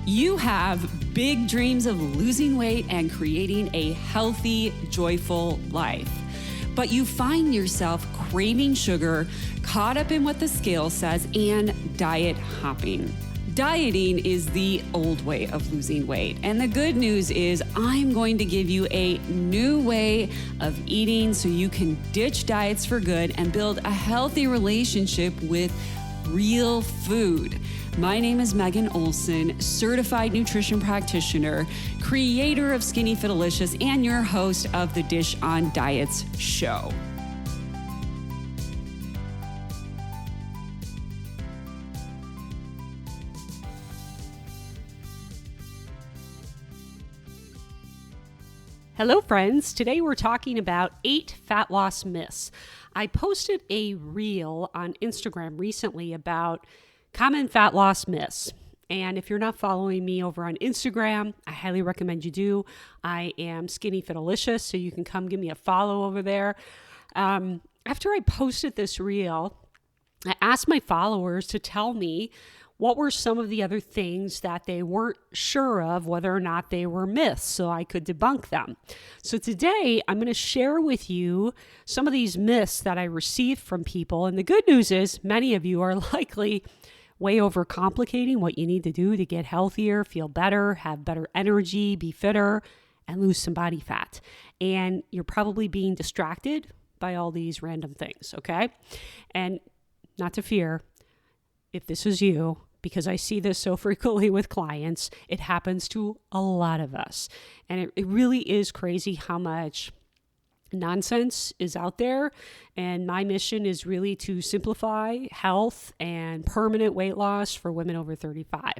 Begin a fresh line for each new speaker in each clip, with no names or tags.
You have big dreams of losing weight and creating a healthy, joyful life. But you find yourself craving sugar, caught up in what the scale says, and diet hopping. Dieting is the old way of losing weight. And the good news is I'm going to give you a new way of eating so you can ditch diets for good and build a healthy relationship with real food. My name is Megan Olson, certified nutrition practitioner, creator of Skinny Fitalicious, and your host of the Dish on Diets show.
Hello friends, today we're talking about 8 fat loss myths. I posted a reel on Instagram recently about common fat loss myths. And if you're not following me over on Instagram, I highly recommend you do. I am Skinny Fitalicious, so you can come give me a follow over there. After I posted this reel, I asked my followers to tell me what were some of the other things that they weren't sure of, whether or not they were myths, so I could debunk them. So today, I'm going to share with you some of these myths that I received from people. And the good news is many of you are likely way overcomplicating what you need to do to get healthier, feel better, have better energy, be fitter, and lose some body fat. And you're probably being distracted by all these random things, okay? And not to fear, if this is you, because I see this so frequently with clients, it happens to a lot of us. And it really is crazy how much nonsense is out there. And my mission is really to simplify health and permanent weight loss for women over 35.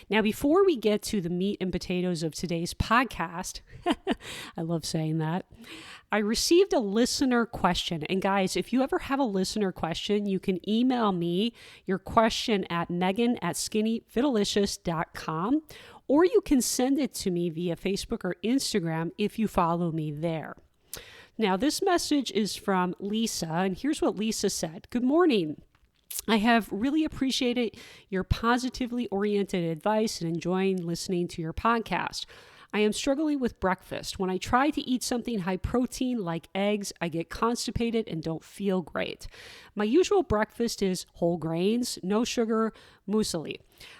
Now, before we get to the meat and potatoes of today's podcast, I love saying that, I received a listener question. And guys, if you ever have a listener question, you can email me your question at megan@skinnyfitalicious.com, or you can send it to me via Facebook or Instagram if you follow me there. Now, this message is from Lisa, and here's what Lisa said. Good morning. I have really appreciated your positively oriented advice and enjoying listening to your podcast. I am struggling with breakfast. When I try to eat something high protein like eggs, I get constipated and don't feel great. My usual breakfast is whole grains, no sugar, muesli,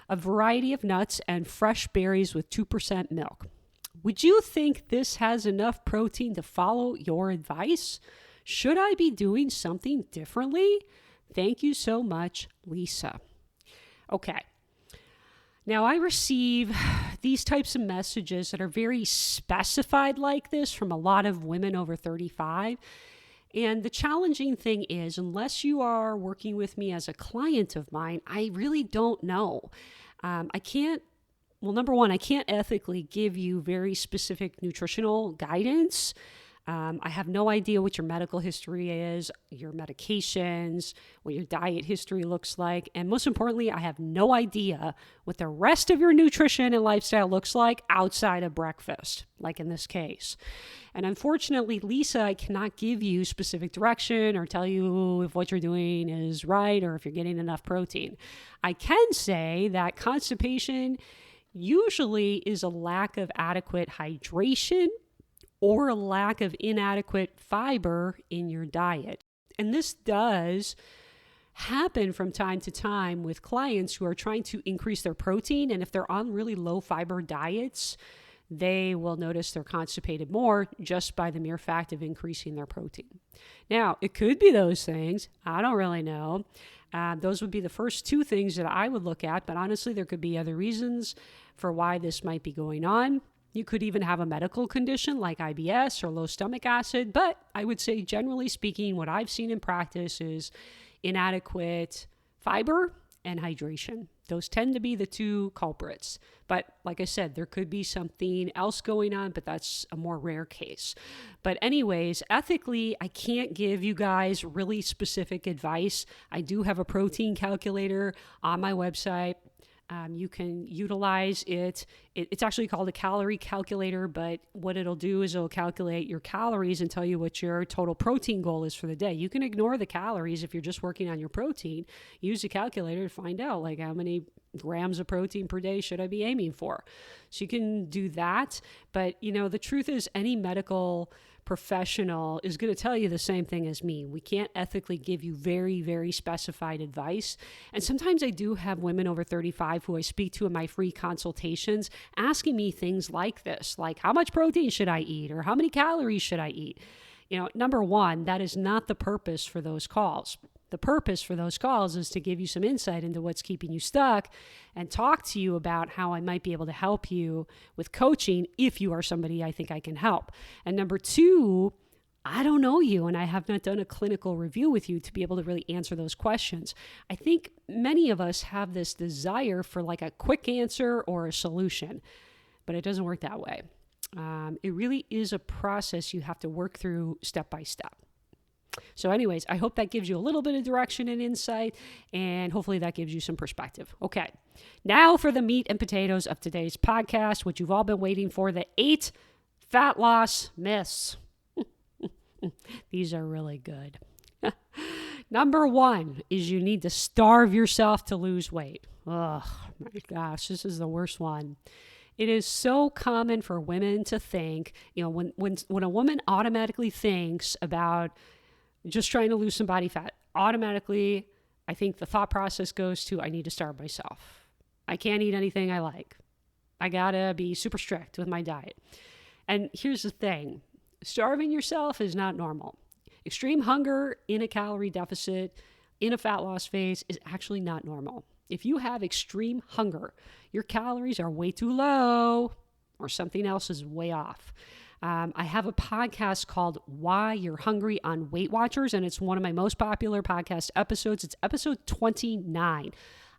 a variety of nuts, and fresh berries with 2% milk. Would you think this has enough protein to follow your advice? Should I be doing something differently? Thank you so much, Lisa. Okay. Now, I receive these types of messages that are very specified like this from a lot of women over 35. And the challenging thing is, unless you are working with me as a client of mine, I really don't know. Number one, I can't ethically give you very specific nutritional guidance. I have no idea what your medical history is, your medications, what your diet history looks like. And most importantly, I have no idea what the rest of your nutrition and lifestyle looks like outside of breakfast, like in this case. And unfortunately, Lisa, I cannot give you specific direction or tell you if what you're doing is right or if you're getting enough protein. I can say that constipation usually is a lack of adequate hydration or a lack of inadequate fiber in your diet. And this does happen from time to time with clients who are trying to increase their protein. And if they're on really low fiber diets, they will notice they're constipated more just by the mere fact of increasing their protein. Now, it could be those things. I don't really know. Those would be the first two things that I would look at. But honestly, there could be other reasons for why this might be going on. You could even have a medical condition like IBS or low stomach acid. But I would say, generally speaking, what I've seen in practice is inadequate fiber and hydration. Those tend to be the two culprits. But like I said, there could be something else going on, but that's a more rare case. But anyways, ethically, I can't give you guys really specific advice. I do have a protein calculator on my website. You can utilize it. It's actually called a calorie calculator, but what it'll do is it'll calculate your calories and tell you what your total protein goal is for the day. You can ignore the calories if you're just working on your protein. Use the calculator to find out like how many grams of protein per day should I be aiming for? So you can do that. But, the truth is any medical professional is going to tell you the same thing as me. We can't ethically give you very, very specified advice. And sometimes I do have women over 35 who I speak to in my free consultations asking me things like this, like how much protein should I eat or how many calories should I eat? Number one, that is not the purpose for those calls. The purpose for those calls is to give you some insight into what's keeping you stuck and talk to you about how I might be able to help you with coaching if you are somebody I think I can help. And number two, I don't know you and I have not done a clinical review with you to be able to really answer those questions. I think many of us have this desire for like a quick answer or a solution, but it doesn't work that way. It really is a process you have to work through step by step. So anyways, I hope that gives you a little bit of direction and insight, and hopefully that gives you some perspective. Okay, now for the meat and potatoes of today's podcast, which you've all been waiting for, the 8 fat loss myths. These are really good. Number 1 is you need to starve yourself to lose weight. Oh my gosh, this is the worst one. It is so common for women to think, when a woman automatically thinks about just trying to lose some body fat, automatically, I think the thought process goes to, I need to starve myself. I can't eat anything I like. I gotta be super strict with my diet. And here's the thing, starving yourself is not normal. Extreme hunger in a calorie deficit, in a fat loss phase is actually not normal. If you have extreme hunger, your calories are way too low or something else is way off. I have a podcast called Why You're Hungry on Weight Watchers, and it's one of my most popular podcast episodes. It's episode 29.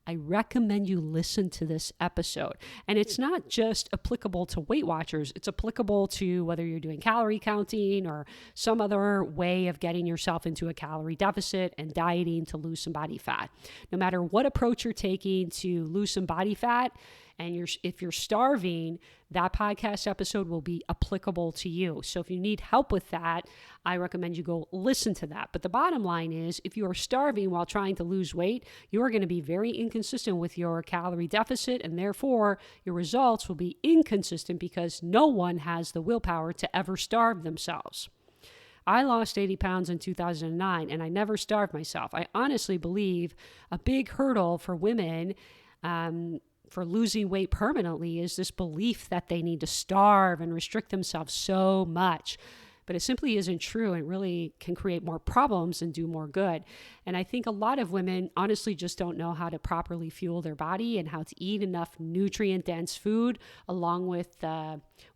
I recommend you listen to this episode. And it's not just applicable to Weight Watchers. It's applicable to whether you're doing calorie counting or some other way of getting yourself into a calorie deficit and dieting to lose some body fat. No matter what approach you're taking to lose some body fat, and if you're starving, that podcast episode will be applicable to you. So if you need help with that, I recommend you go listen to that. But the bottom line is, if you are starving while trying to lose weight, you are going to be very inconsistent with your calorie deficit, and therefore your results will be inconsistent because no one has the willpower to ever starve themselves. I lost 80 pounds in 2009, and I never starved myself. I honestly believe a big hurdle for women for losing weight permanently is this belief that they need to starve and restrict themselves so much. But it simply isn't true and really can create more problems and do more good. And I think a lot of women honestly just don't know how to properly fuel their body and how to eat enough nutrient-dense food along with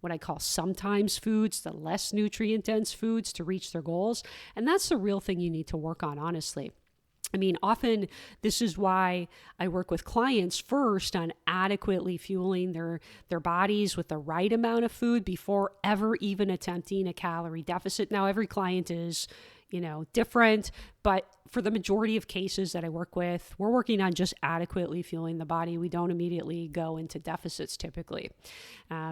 what I call sometimes foods, the less nutrient-dense foods to reach their goals. And that's the real thing you need to work on, honestly. I mean, often this is why I work with clients first on adequately fueling their bodies with the right amount of food before ever even attempting a calorie deficit. Now, every client is, different, but for the majority of cases that I work with, we're working on just adequately fueling the body. We don't immediately go into deficits typically.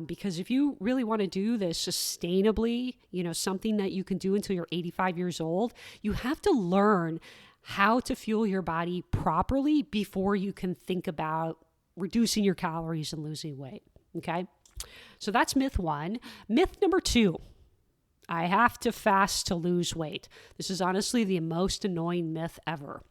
Because if you really want to do this sustainably, something that you can do until you're 85 years old, you have to learn how to fuel your body properly before you can think about reducing your calories and losing weight. Okay. So that's myth 1. Myth number 2, I have to fast to lose weight. This is honestly the most annoying myth ever,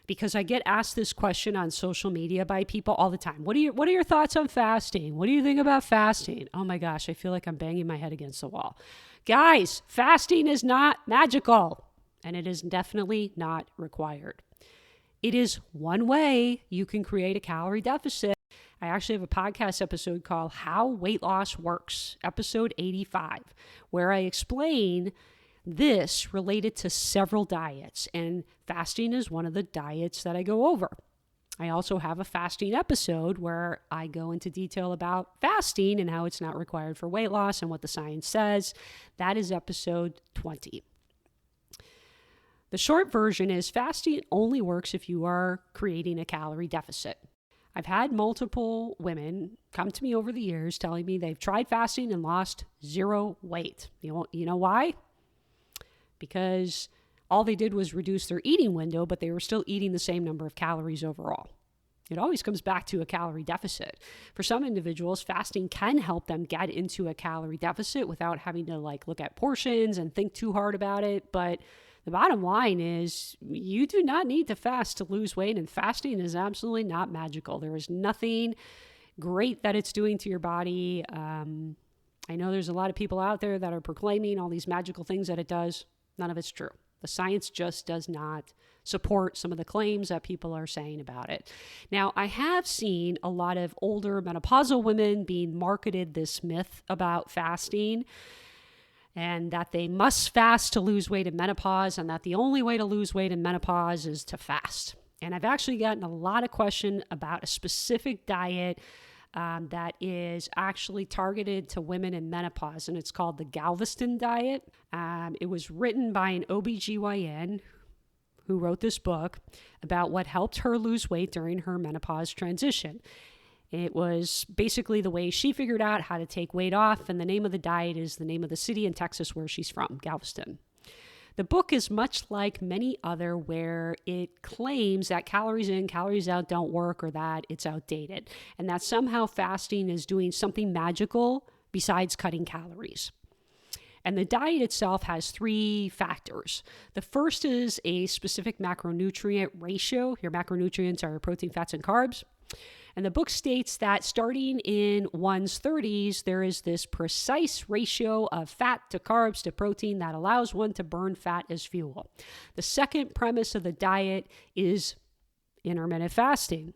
because I get asked this question on social media by people all the time. What are your thoughts on fasting? What do you think about fasting? Oh my gosh, I feel like I'm banging my head against the wall. Guys, fasting is not magical. And it is definitely not required. It is one way you can create a calorie deficit. I actually have a podcast episode called How Weight Loss Works, episode 85, where I explain this related to several diets, and fasting is one of the diets that I go over. I also have a fasting episode where I go into detail about fasting and how it's not required for weight loss and what the science says. That is episode 20. The short version is fasting only works if you are creating a calorie deficit. I've had multiple women come to me over the years telling me they've tried fasting and lost 0 weight. You know why? Because all they did was reduce their eating window, but they were still eating the same number of calories overall. It always comes back to a calorie deficit. For some individuals, fasting can help them get into a calorie deficit without having to look at portions and think too hard about it. But the bottom line is you do not need to fast to lose weight, and fasting is absolutely not magical. There is nothing great that it's doing to your body. I know there's a lot of people out there that are proclaiming all these magical things that it does. None of it's true. The science just does not support some of the claims that people are saying about it. Now, I have seen a lot of older menopausal women being marketed this myth about fasting, and that they must fast to lose weight in menopause, and that the only way to lose weight in menopause is to fast. And I've actually gotten a lot of questions about a specific diet that is actually targeted to women in menopause, and it's called the Galveston diet. It was written by an OBGYN who wrote this book about what helped her lose weight during her menopause transition. It was basically the way she figured out how to take weight off, and the name of the diet is the name of the city in Texas where she's from, Galveston. The book is much like many other where it claims that calories in, calories out don't work, or that it's outdated, and that somehow fasting is doing something magical besides cutting calories. And the diet itself has 3 factors. The first is a specific macronutrient ratio. Your macronutrients are protein, fats, and carbs. And the book states that starting in one's 30s, there is this precise ratio of fat to carbs to protein that allows one to burn fat as fuel. The second premise of the diet is intermittent fasting.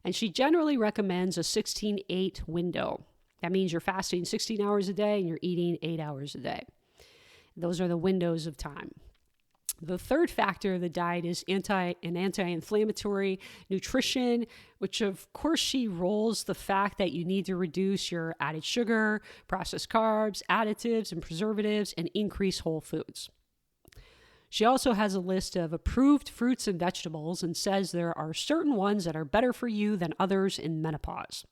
And she generally recommends a 16-8 window. That means you're fasting 16 hours a day and you're eating 8 hours a day. Those are the windows of time. The third factor of the diet is anti-inflammatory nutrition, which of course she rolls the fact that you need to reduce your added sugar, processed carbs, additives, and preservatives, and increase whole foods. She also has a list of approved fruits and vegetables and says there are certain ones that are better for you than others in menopause.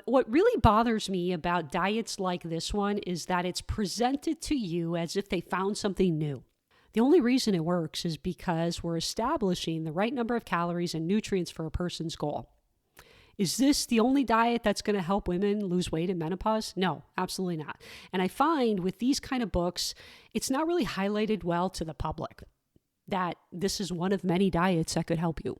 What really bothers me about diets like this one is that it's presented to you as if they found something new. The only reason it works is because we're establishing the right number of calories and nutrients for a person's goal. Is this the only diet that's going to help women lose weight in menopause? No, absolutely not. And I find with these kind of books, it's not really highlighted well to the public that this is one of many diets that could help you.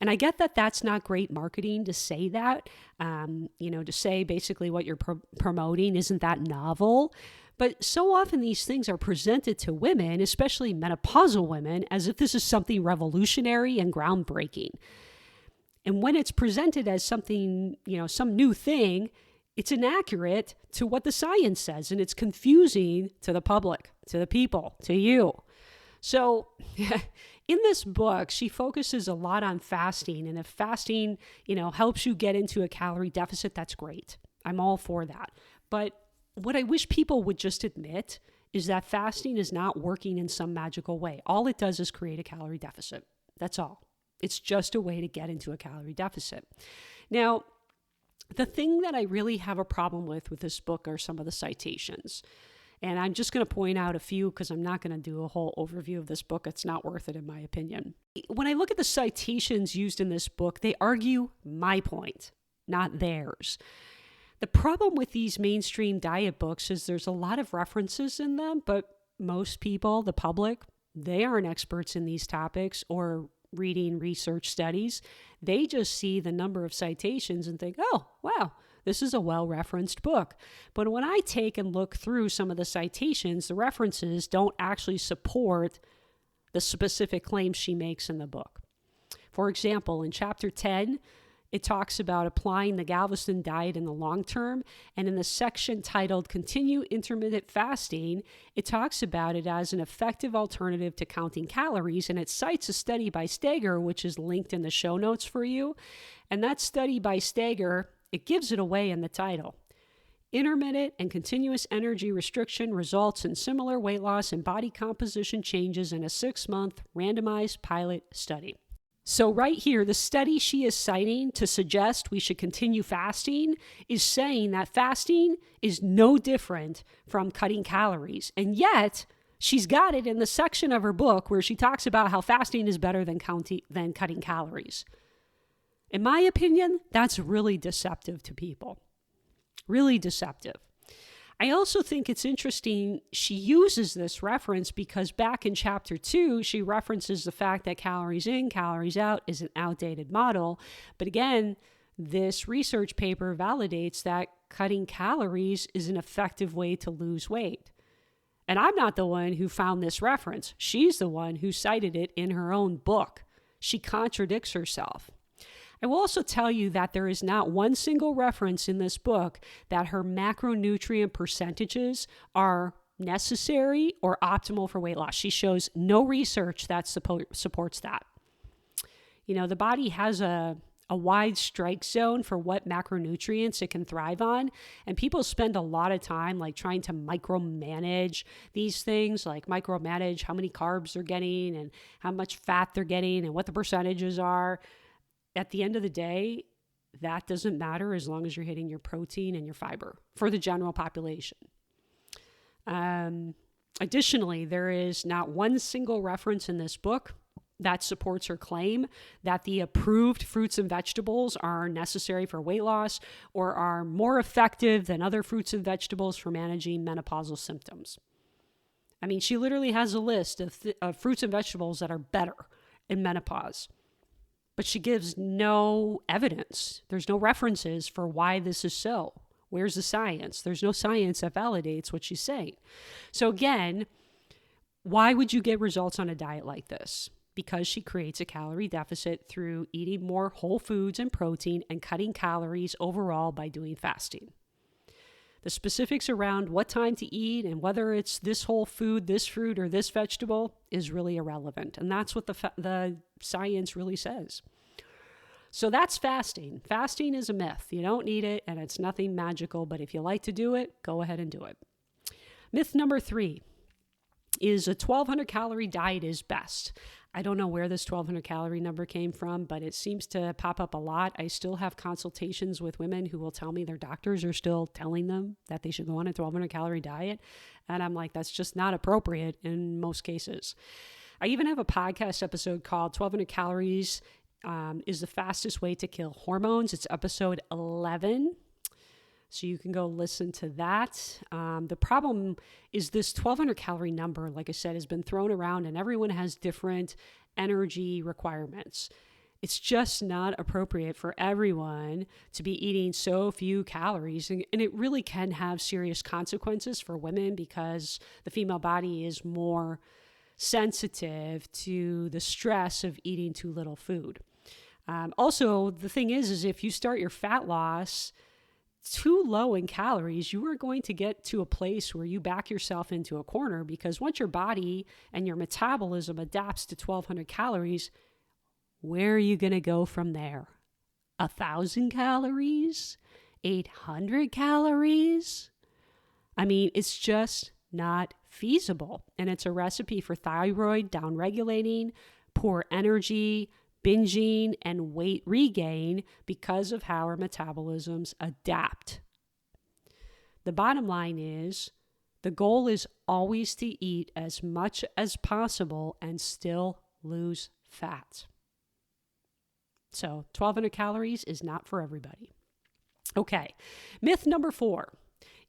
And I get that that's not great marketing to say that, to say basically what you're promoting isn't that novel. But so often these things are presented to women, especially menopausal women, as if this is something revolutionary and groundbreaking. And when it's presented as something, some new thing, it's inaccurate to what the science says, and it's confusing to the public, to the people, to you. So in this book, she focuses a lot on fasting. And if fasting, helps you get into a calorie deficit, that's great. I'm all for that. But what I wish people would just admit is that fasting is not working in some magical way. All it does is create a calorie deficit. That's all. It's just a way to get into a calorie deficit. Now, the thing that I really have a problem with this book are some of the citations. And I'm just going to point out a few because I'm not going to do a whole overview of this book. It's not worth it, in my opinion. When I look at the citations used in this book, they argue my point, not theirs. The problem with these mainstream diet books is there's a lot of references in them, but most people, the public, they aren't experts in these topics or reading research studies. They just see the number of citations and think, oh, wow, this is a well-referenced book. But when I take and look through some of the citations, the references don't actually support the specific claims she makes in the book. For example, in chapter 10, it talks about applying the Galveston diet in the long term. And in the section titled Continue Intermittent Fasting, it talks about it as an effective alternative to counting calories. And it cites a study by Steger, which is linked in the show notes for you. And that study by Steger, it gives it away in the title. Intermittent and continuous energy restriction results in similar weight loss and body composition changes in a 6-month randomized pilot study. So right here, the study she is citing to suggest we should continue fasting is saying that fasting is no different from cutting calories. And yet, she's got it in the section of her book where she talks about how fasting is better than cutting calories. In my opinion, that's really deceptive to people. Really deceptive. I also think it's interesting she uses this reference because back in chapter 2, she references the fact that calories in, calories out is an outdated model. But again, this research paper validates that cutting calories is an effective way to lose weight. And I'm not the one who found this reference. She's the one who cited it in her own book. She contradicts herself. I will also tell you that there is not one single reference in this book that her macronutrient percentages are necessary or optimal for weight loss. She shows no research that supports that. You know, the body has a wide strike zone for what macronutrients it can thrive on. And people spend a lot of time like trying to micromanage these things, like micromanage how many carbs they're getting and how much fat they're getting and what the percentages are. At the end of the day, that doesn't matter as long as you're hitting your protein and your fiber for the general population. Additionally, there is not one single reference in this book that supports her claim that the approved fruits and vegetables are necessary for weight loss or are more effective than other fruits and vegetables for managing menopausal symptoms. I mean, she literally has a list of fruits and vegetables that are better in menopause. But she gives no evidence. There's no references for why this is so. Where's the science? There's no science that validates what she's saying. So again, why would you get results on a diet like this? Because she creates a calorie deficit through eating more whole foods and protein and cutting calories overall by doing fasting. The specifics around what time to eat and whether it's this whole food, this fruit, or this vegetable is really irrelevant. And that's what the science really says. So that's fasting. Fasting is a myth. You don't need it, and it's nothing magical. But if you like to do it, go ahead and do it. Myth number 3 is a 1,200 calorie diet is best. I don't know where this 1,200 calorie number came from, but it seems to pop up a lot. I still have consultations with women who will tell me their doctors are still telling them that they should go on a 1,200 calorie diet. And I'm like, that's just not appropriate in most cases. I even have a podcast episode called 1,200 Calories is the Fastest Way to Kill Hormones. It's episode 11. So you can go listen to that. The problem is this 1,200 calorie number, like I said, has been thrown around and everyone has different energy requirements. It's just not appropriate for everyone to be eating so few calories. And it really can have serious consequences for women because the female body is more sensitive to the stress of eating too little food. Also, the thing is if you start your fat loss too low in calories, you are going to get to a place where you back yourself into a corner because once your body and your metabolism adapts to 1,200 calories, where are you going to go from there? 1,000 calories? 800 calories? I mean, it's just not feasible. And it's a recipe for thyroid downregulating, poor energy, binging, and weight regain because of how our metabolisms adapt. The bottom line is the goal is always to eat as much as possible and still lose fat. So 1,200 calories is not for everybody. Okay, myth number 4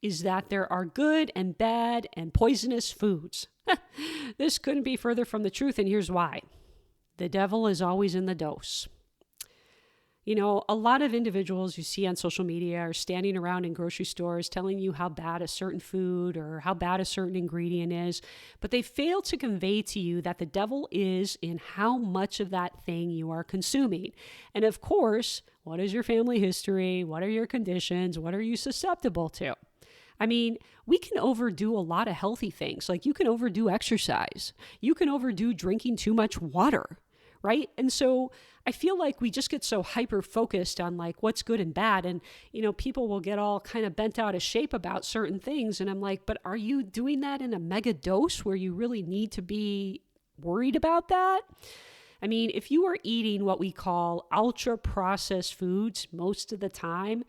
is that there are good and bad and poisonous foods. This couldn't be further from the truth, and here's why. The devil is always in the dose. You know, a lot of individuals you see on social media are standing around in grocery stores telling you how bad a certain food or how bad a certain ingredient is, but they fail to convey to you that the devil is in how much of that thing you are consuming. And of course, what is your family history? What are your conditions? What are you susceptible to? I mean, we can overdo a lot of healthy things. Like you can overdo exercise. You can overdo drinking too much water, right? And so I feel like we just get so hyper-focused on like what's good and bad. And, you know, people will get all kind of bent out of shape about certain things. And I'm like, but are you doing that in a mega dose where you really need to be worried about that? I mean, if you are eating what we call ultra-processed foods most of the time,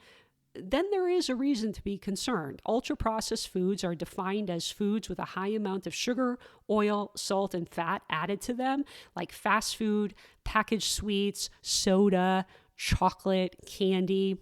then there is a reason to be concerned. Ultra-processed foods are defined as foods with a high amount of sugar, oil, salt, and fat added to them, like fast food, packaged sweets, soda, chocolate, candy.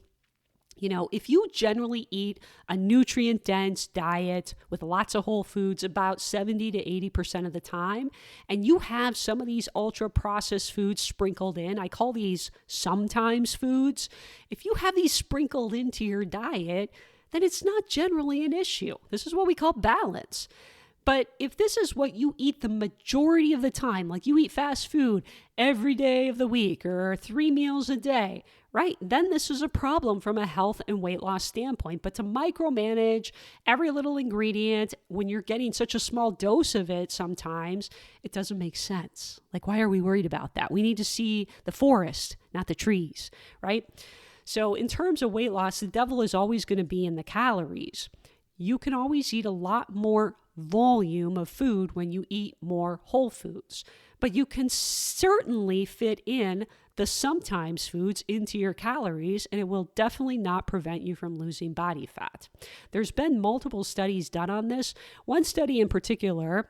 If you generally eat a nutrient-dense diet with lots of whole foods about 70 to 80% of the time, and you have some of these ultra-processed foods sprinkled in, I call these sometimes foods. If you have these sprinkled into your diet, then it's not generally an issue. This is what we call balance. But if this is what you eat the majority of the time, like you eat fast food every day of the week or 3 meals a day, right? Then this is a problem from a health and weight loss standpoint. But to micromanage every little ingredient when you're getting such a small dose of it sometimes, it doesn't make sense. Like, why are we worried about that? We need to see the forest, not the trees, right? So in terms of weight loss, the devil is always going to be in the calories. You can always eat a lot more volume of food when you eat more whole foods, but you can certainly fit in the sometimes foods into your calories, and it will definitely not prevent you from losing body fat. There's been multiple studies done on this. One study in particular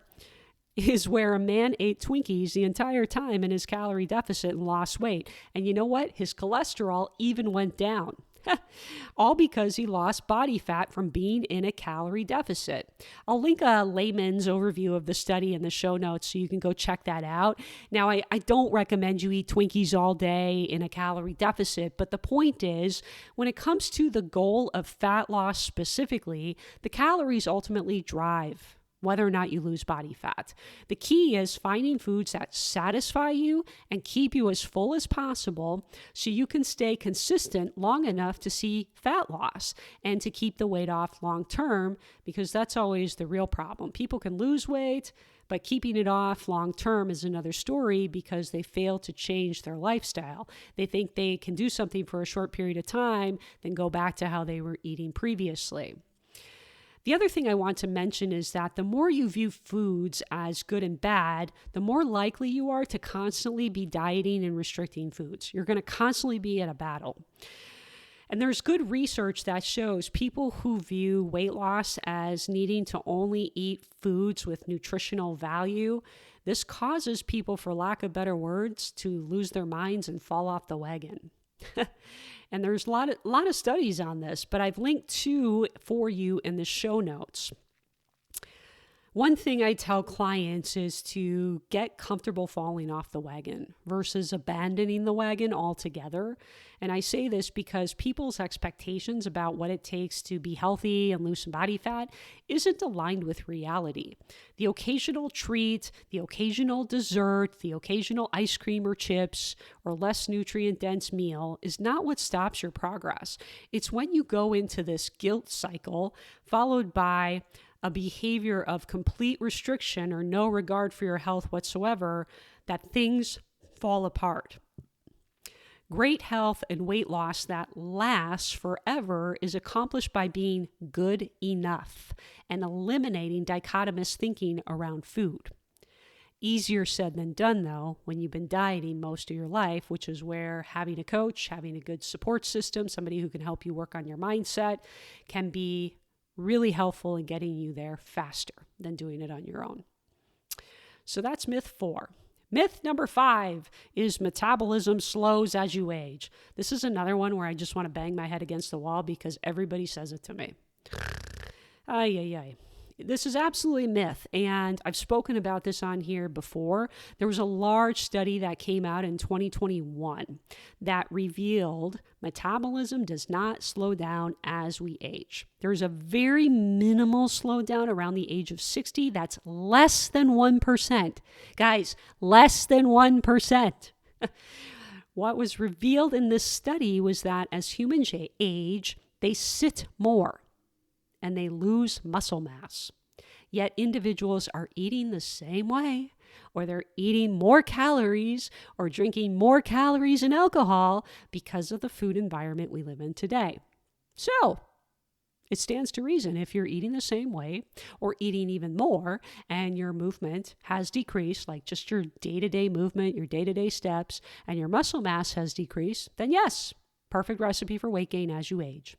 is where a man ate Twinkies the entire time in his calorie deficit and lost weight. And you know what? His cholesterol even went down. All because he lost body fat from being in a calorie deficit. I'll link a layman's overview of the study in the show notes so you can go check that out. Now, I don't recommend you eat Twinkies all day in a calorie deficit, but the point is, when it comes to the goal of fat loss specifically, the calories ultimately drive whether or not you lose body fat. The key is finding foods that satisfy you and keep you as full as possible so you can stay consistent long enough to see fat loss and to keep the weight off long term, because that's always the real problem. People can lose weight, but keeping it off long term is another story because they fail to change their lifestyle. They think they can do something for a short period of time, then go back to how they were eating previously. The other thing I want to mention is that the more you view foods as good and bad, the more likely you are to constantly be dieting and restricting foods. You're going to constantly be at a battle. And there's good research that shows people who view weight loss as needing to only eat foods with nutritional value, this causes people, for lack of better words, to lose their minds and fall off the wagon. And there's a lot of studies on this, but I've linked 2 for you in the show notes. One thing I tell clients is to get comfortable falling off the wagon versus abandoning the wagon altogether. And I say this because people's expectations about what it takes to be healthy and lose some body fat isn't aligned with reality. The occasional treat, the occasional dessert, the occasional ice cream or chips or less nutrient-dense meal is not what stops your progress. It's when you go into this guilt cycle followed by a behavior of complete restriction or no regard for your health whatsoever, that things fall apart. Great health and weight loss that lasts forever is accomplished by being good enough and eliminating dichotomous thinking around food. Easier said than done, though, when you've been dieting most of your life, which is where having a coach, having a good support system, somebody who can help you work on your mindset, can be really helpful in getting you there faster than doing it on your own. So that's myth 4. Myth number 5 is metabolism slows as you age. This is another one where I just want to bang my head against the wall because everybody says it to me. This is absolutely a myth, and I've spoken about this on here before. There was a large study that came out in 2021 that revealed metabolism does not slow down as we age. There's a very minimal slowdown around the age of 60. That's less than 1%. Guys, less than 1%. What was revealed in this study was that as humans age, they sit more and they lose muscle mass. Yet individuals are eating the same way, or they're eating more calories or drinking more calories and alcohol because of the food environment we live in today. So it stands to reason if you're eating the same way or eating even more and your movement has decreased, like just your day-to-day movement, your day-to-day steps, and your muscle mass has decreased, then yes, perfect recipe for weight gain as you age.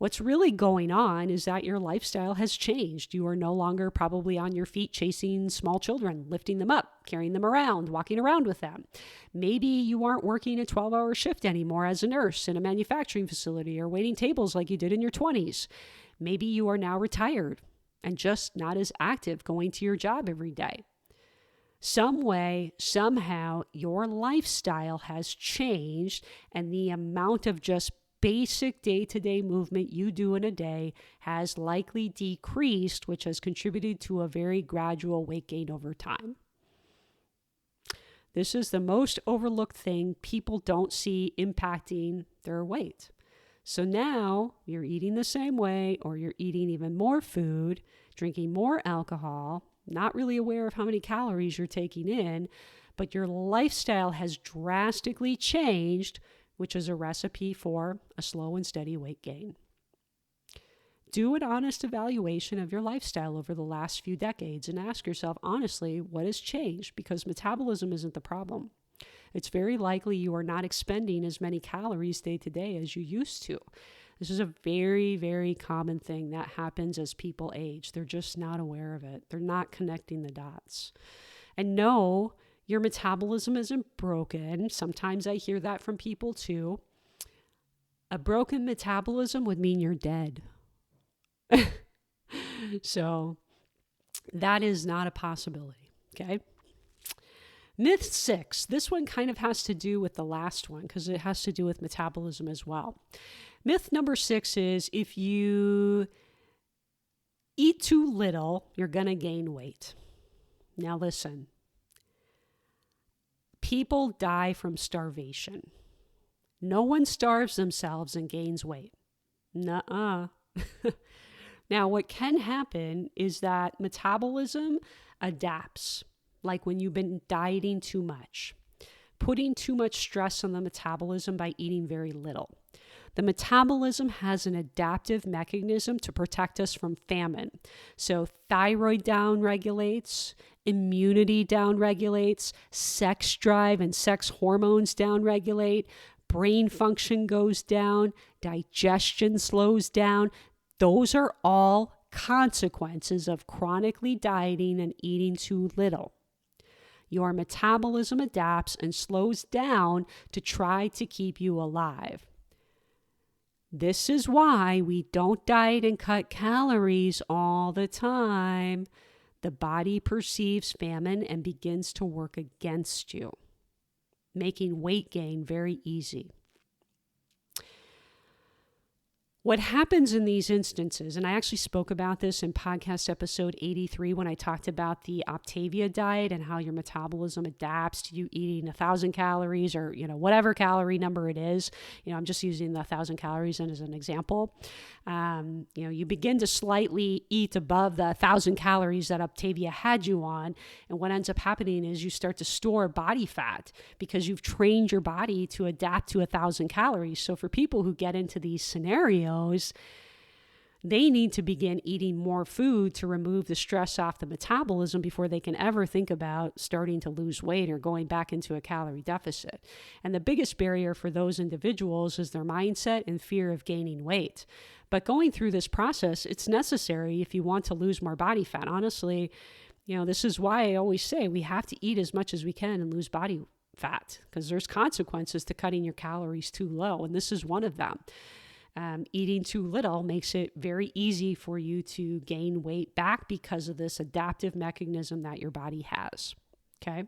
What's really going on is that your lifestyle has changed. You are no longer probably on your feet chasing small children, lifting them up, carrying them around, walking around with them. Maybe you aren't working a 12-hour shift anymore as a nurse in a manufacturing facility or waiting tables like you did in your 20s. Maybe you are now retired and just not as active going to your job every day. Some way, somehow, your lifestyle has changed, and the amount of just basic day-to-day movement you do in a day has likely decreased, which has contributed to a very gradual weight gain over time. This is the most overlooked thing people don't see impacting their weight. So now you're eating the same way, or you're eating even more food, drinking more alcohol, not really aware of how many calories you're taking in, but your lifestyle has drastically changed, which is a recipe for a slow and steady weight gain. Do an honest evaluation of your lifestyle over the last few decades and ask yourself honestly, what has changed? Because metabolism isn't the problem. It's very likely you are not expending as many calories day to day as you used to. This is a very, very common thing that happens as people age. They're just not aware of it. They're not connecting the dots. And no, your metabolism isn't broken. Sometimes I hear that from people too. A broken metabolism would mean you're dead. So that is not a possibility, okay? Myth 6. This one kind of has to do with the last one because it has to do with metabolism as well. Myth number 6 is if you eat too little, you're going to gain weight. Now listen. People die from starvation. No one starves themselves and gains weight. Nuh-uh. Now, what can happen is that metabolism adapts, like when you've been dieting too much, putting too much stress on the metabolism by eating very little. The metabolism has an adaptive mechanism to protect us from famine. So thyroid downregulates, immunity downregulates, sex drive and sex hormones downregulate, brain function goes down, digestion slows down. Those are all consequences of chronically dieting and eating too little. Your metabolism adapts and slows down to try to keep you alive. This is why we don't diet and cut calories all the time. The body perceives famine and begins to work against you, making weight gain very easy. What happens in these instances, and I actually spoke about this in podcast episode 83 when I talked about the Optavia diet and how your metabolism adapts to you eating 1,000 calories or, whatever calorie number it is. I'm just using the 1,000 calories as an example. You begin to slightly eat above the 1,000 calories that Optavia had you on. And what ends up happening is you start to store body fat because you've trained your body to adapt to 1,000 calories. So for people who get into these scenarios, they need to begin eating more food to remove the stress off the metabolism before they can ever think about starting to lose weight or going back into a calorie deficit. And the biggest barrier for those individuals is their mindset and fear of gaining weight. But going through this process, it's necessary if you want to lose more body fat. Honestly, this is why I always say we have to eat as much as we can and lose body fat because there's consequences to cutting your calories too low, and this is one of them. Eating too little makes it very easy for you to gain weight back because of this adaptive mechanism that your body has. Okay.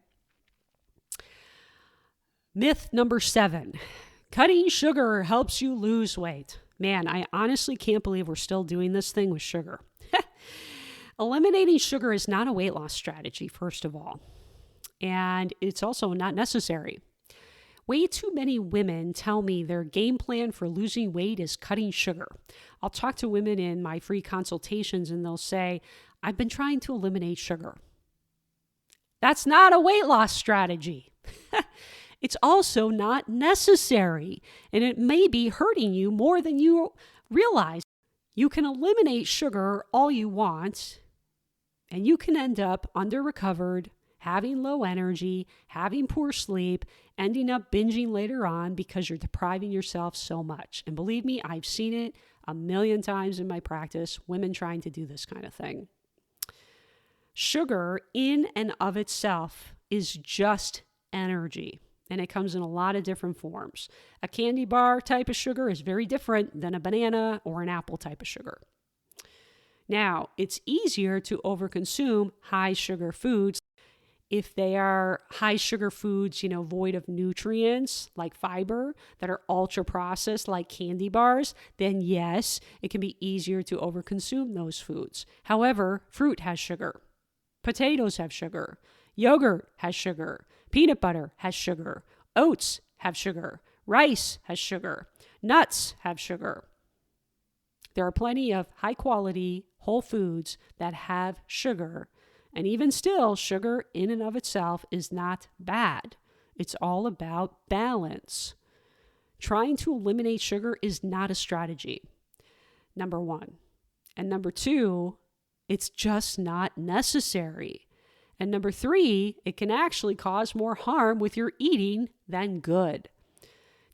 Myth number 7, cutting sugar helps you lose weight. Man, I honestly can't believe we're still doing this thing with sugar. Eliminating sugar is not a weight loss strategy, first of all, and it's also not necessary. Way too many women tell me their game plan for losing weight is cutting sugar. I'll talk to women in my free consultations and they'll say, I've been trying to eliminate sugar. That's not a weight loss strategy. It's also not necessary, and it may be hurting you more than you realize. You can eliminate sugar all you want, and you can end up under-recovered, having low energy, having poor sleep, ending up binging later on because you're depriving yourself so much. And believe me, I've seen it a million times in my practice, women trying to do this kind of thing. Sugar in and of itself is just energy, and it comes in a lot of different forms. A candy bar type of sugar is very different than a banana or an apple type of sugar. Now, it's easier to overconsume high sugar foods if they are high sugar foods, void of nutrients like fiber, that are ultra processed like candy bars, then yes, it can be easier to overconsume those foods. However, fruit has sugar. Potatoes have sugar. Yogurt has sugar. Peanut butter has sugar. Oats have sugar. Rice has sugar. Nuts have sugar. There are plenty of high quality whole foods that have sugar. And even still, sugar in and of itself is not bad. It's all about balance. Trying to eliminate sugar is not a strategy, number one. And number two, it's just not necessary. And number three, it can actually cause more harm with your eating than good.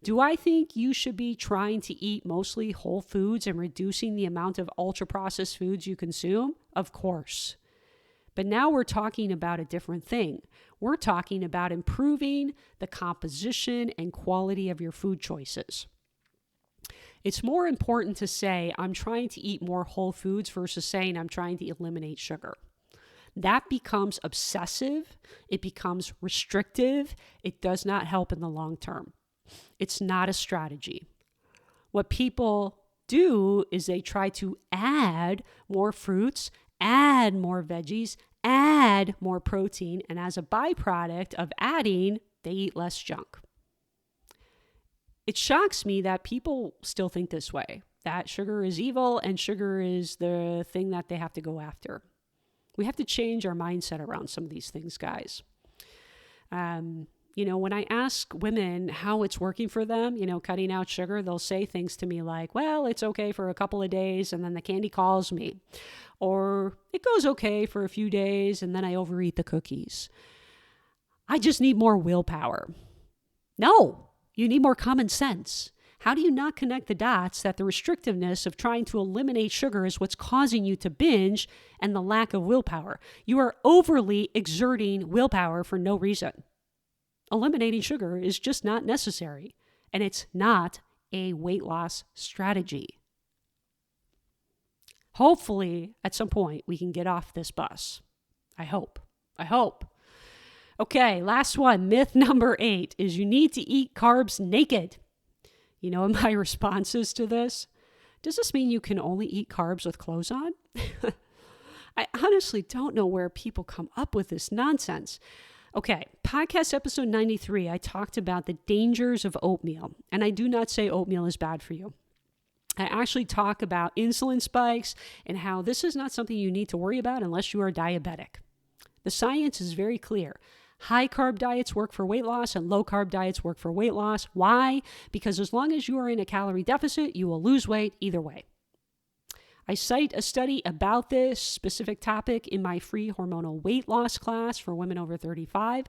Do I think you should be trying to eat mostly whole foods and reducing the amount of ultra-processed foods you consume? Of course. But now we're talking about a different thing. We're talking about improving the composition and quality of your food choices. It's more important to say, I'm trying to eat more whole foods versus saying I'm trying to eliminate sugar. That becomes obsessive. It becomes restrictive. It does not help in the long term. It's not a strategy. What people do is they try to add more fruits, add more veggies, add more protein, and as a byproduct of adding, they eat less junk. It shocks me that people still think this way, that sugar is evil and sugar is the thing that they have to go after. We have to change our mindset around some of these things, guys. When I ask women how it's working for them, cutting out sugar, they'll say things to me like, well, it's okay for a couple of days and then the candy calls me. Or it goes okay for a few days and then I overeat the cookies. I just need more willpower. No, you need more common sense. How do you not connect the dots that the restrictiveness of trying to eliminate sugar is what's causing you to binge and the lack of willpower? You are overly exerting willpower for no reason. Eliminating sugar is just not necessary, and it's not a weight loss strategy. Hopefully, at some point, we can get off this bus. I hope. Okay, last one. Myth number 8 is you need to eat carbs naked. And my responses to this, does this mean you can only eat carbs with clothes on? I honestly don't know where people come up with this nonsense. Okay, podcast episode 93, I talked about the dangers of oatmeal, and I do not say oatmeal is bad for you. I actually talk about insulin spikes and how this is not something you need to worry about unless you are diabetic. The science is very clear. High carb diets work for weight loss and low carb diets work for weight loss. Why? Because as long as you are in a calorie deficit, you will lose weight either way. I cite a study about this specific topic in my free hormonal weight loss class for women over 35.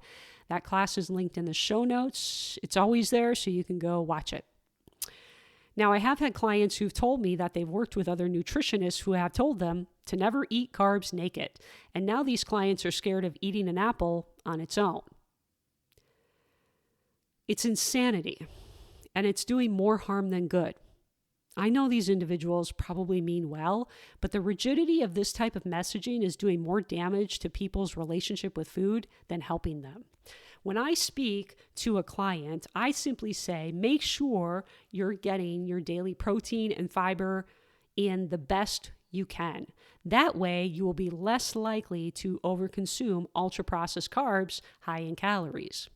That class is linked in the show notes. It's always there, so you can go watch it. Now, I have had clients who've told me that they've worked with other nutritionists who have told them to never eat carbs naked. And now these clients are scared of eating an apple on its own. It's insanity, and it's doing more harm than good. I know these individuals probably mean well, but the rigidity of this type of messaging is doing more damage to people's relationship with food than helping them. When I speak to a client, I simply say, make sure you're getting your daily protein and fiber in the best you can. That way, you will be less likely to overconsume ultra-processed carbs high in calories.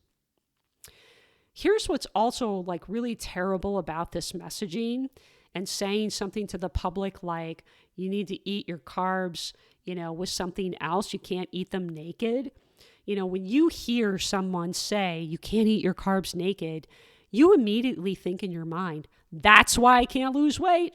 Here's what's also really terrible about this messaging and saying something to the public like, you need to eat your carbs, with something else. You can't eat them naked. When you hear someone say you can't eat your carbs naked, you immediately think in your mind, that's why I can't lose weight.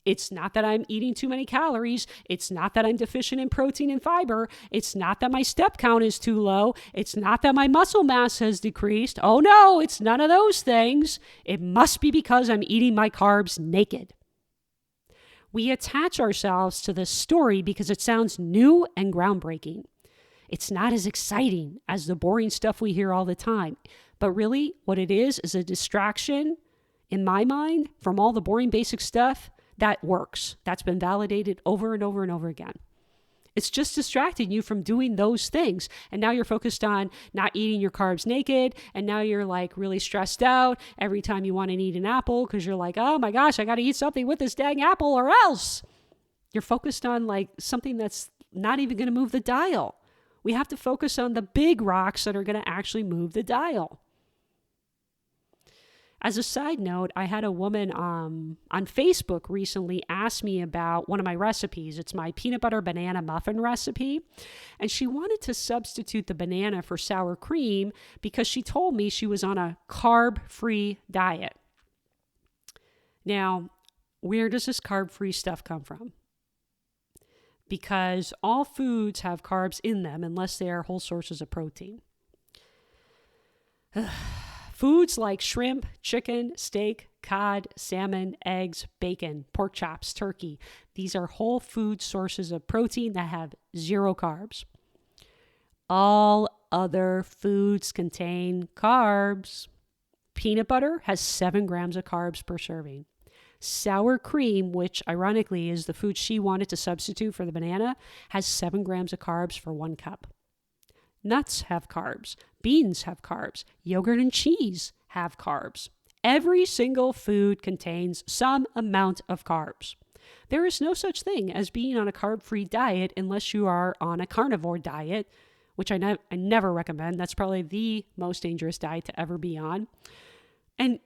It's not that I'm eating too many calories. It's not that I'm deficient in protein and fiber. It's not that my step count is too low. It's not that my muscle mass has decreased. Oh no, it's none of those things. It must be because I'm eating my carbs naked. We attach ourselves to this story because it sounds new and groundbreaking. It's not as exciting as the boring stuff we hear all the time. But really, what it is a distraction, in my mind, from all the boring basic stuff that works. That's been validated over and over and over again. It's just distracting you from doing those things. And now you're focused on not eating your carbs naked. And now you're like really stressed out every time you want to eat an apple because you're like, oh my gosh, I got to eat something with this dang apple or else. You're focused on like something that's not even going to move the dial. We have to focus on the big rocks that are going to actually move the dial. As a side note, I had a woman on Facebook recently ask me about one of my recipes. It's my peanut butter banana muffin recipe. And she wanted to substitute the banana for sour cream because she told me she was on a carb-free diet. Now, where does this carb-free stuff come from? Because all foods have carbs in them unless they are whole sources of protein. Foods like shrimp, chicken, steak, cod, salmon, eggs, bacon, pork chops, turkey. These are whole food sources of protein that have 0 carbs. All other foods contain carbs. Peanut butter has 7 grams of carbs per serving. Sour cream, which ironically is the food she wanted to substitute for the banana, has 7 grams of carbs for 1 cup. Nuts have carbs. Beans have carbs. Yogurt and cheese have carbs. Every single food contains some amount of carbs. There is no such thing as being on a carb-free diet unless you are on a carnivore diet, which I never recommend. That's probably the most dangerous diet to ever be on. And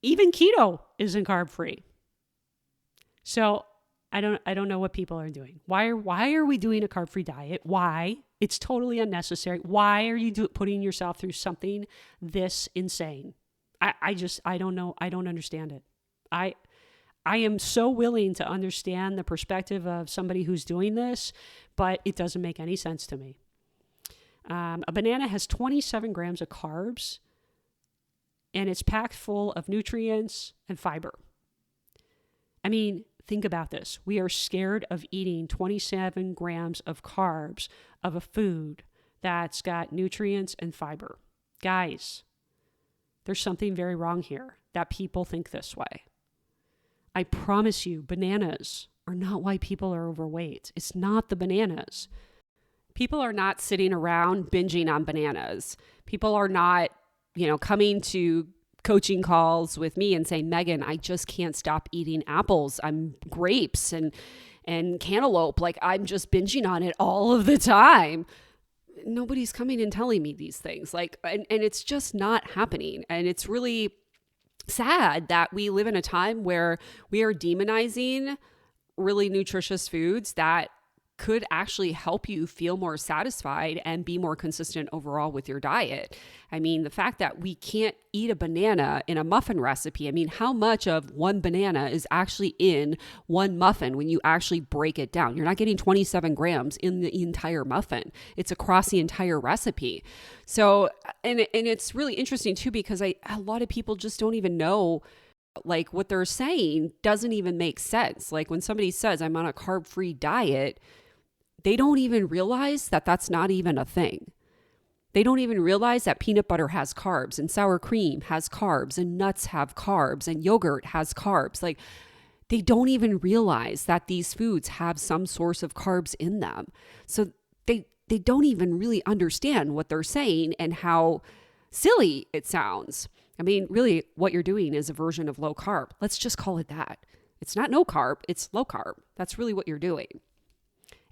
even keto isn't carb-free. So I don't know what people are doing. Why are we doing a carb-free diet? Why? It's totally unnecessary. Why are you putting yourself through something this insane? I don't know. I don't understand it. I am so willing to understand the perspective of somebody who's doing this, but it doesn't make any sense to me. A banana has 27 grams of carbs, and it's packed full of nutrients and fiber. I mean, think about this. We are scared of eating 27 grams of carbs of a food that's got nutrients and fiber. Guys, there's something very wrong here that people think this way. I promise you, bananas are not why people are overweight. It's not the bananas. People are not sitting around binging on bananas. People are not, coming to coaching calls with me and saying, Megan, I just can't stop eating apples. I'm grapes and cantaloupe. Like I'm just binging on it all of the time. Nobody's coming and telling me these things. And it's just not happening. And it's really sad that we live in a time where we are demonizing really nutritious foods that could actually help you feel more satisfied and be more consistent overall with your diet. I mean, the fact that we can't eat a banana in a muffin recipe, I mean, how much of one banana is actually in one muffin when you actually break it down? You're not getting 27 grams in the entire muffin. It's across the entire recipe. So, and it's really interesting too, because a lot of people just don't even know like what they're saying doesn't even make sense. Like when somebody says I'm on a carb-free diet, they don't even realize that that's not even a thing. They don't even realize that peanut butter has carbs and sour cream has carbs and nuts have carbs and yogurt has carbs. Like they don't even realize that these foods have some source of carbs in them. So they don't even really understand what they're saying and how silly it sounds. I mean, really what you're doing is a version of low carb. Let's just call it that. It's not no carb, it's low carb. That's really what you're doing.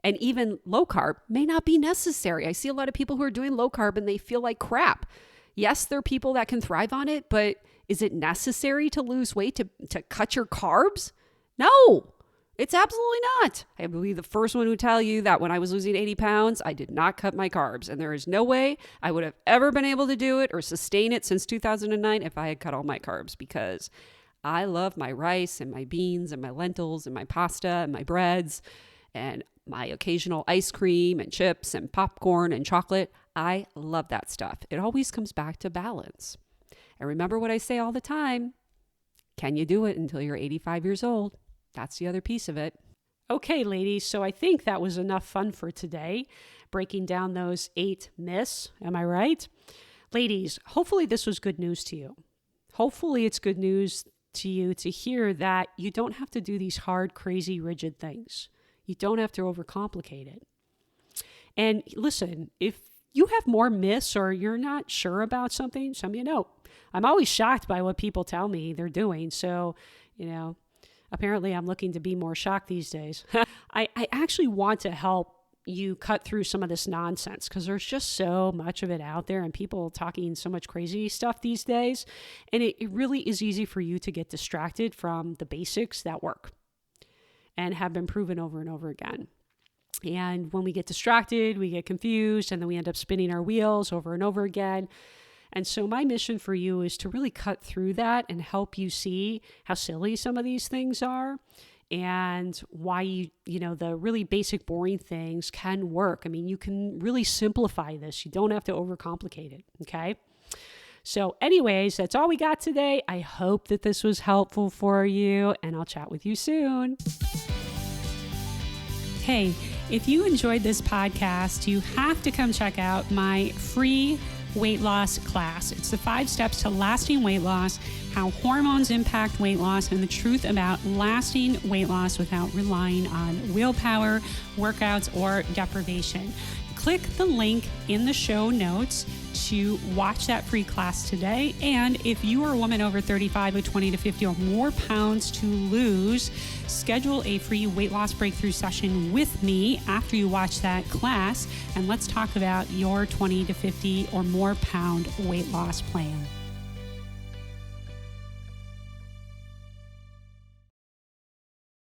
And even low carb may not be necessary. I see a lot of people who are doing low carb and they feel like crap. Yes, there are people that can thrive on it, but is it necessary to lose weight to cut your carbs? No, it's absolutely not. I will be the first one to tell you that when I was losing 80 pounds, I did not cut my carbs. And there is no way I would have ever been able to do it or sustain it since 2009 if I had cut all my carbs, because
I love my rice and my beans and my lentils and my pasta and my breads and my occasional ice cream and chips and popcorn and chocolate. I love that stuff. It always comes back to balance. And remember what I say all the time, can you do it until you're 85 years old? That's the other piece of it.
Okay, ladies, so I think that was enough fun for today, breaking down those 8 myths. Am I right? Ladies, hopefully this was good news to you. Hopefully it's good news to you to hear that you don't have to do these hard, crazy, rigid things. You don't have to overcomplicate it. And listen, if you have more myths or you're not sure about something, send me a note. I'm always shocked by what people tell me they're doing. So, apparently I'm looking to be more shocked these days. I actually want to help you cut through some of this nonsense because there's just so much of it out there and people talking so much crazy stuff these days. And it really is easy for you to get distracted from the basics that work and have been proven over and over again. And when we get distracted, we get confused, and then we end up spinning our wheels over and over again. And so my mission for you is to really cut through that and help you see how silly some of these things are and why the really basic, boring things can work. I mean, you can really simplify this. You don't have to overcomplicate it, okay? So anyways, that's all we got today. I hope that this was helpful for you, and I'll chat with you soon. Hey, if you enjoyed this podcast, you have to come check out my free weight loss class. It's the 5 steps to lasting weight loss, how hormones impact weight loss, and the truth about lasting weight loss without relying on willpower, workouts, or deprivation. Click the link in the show notes to watch that free class today. And if you are a woman over 35 with 20 to 50 or more pounds to lose, schedule a free weight loss breakthrough session with me after you watch that class. And let's talk about your 20 to 50 or more pound weight loss plan.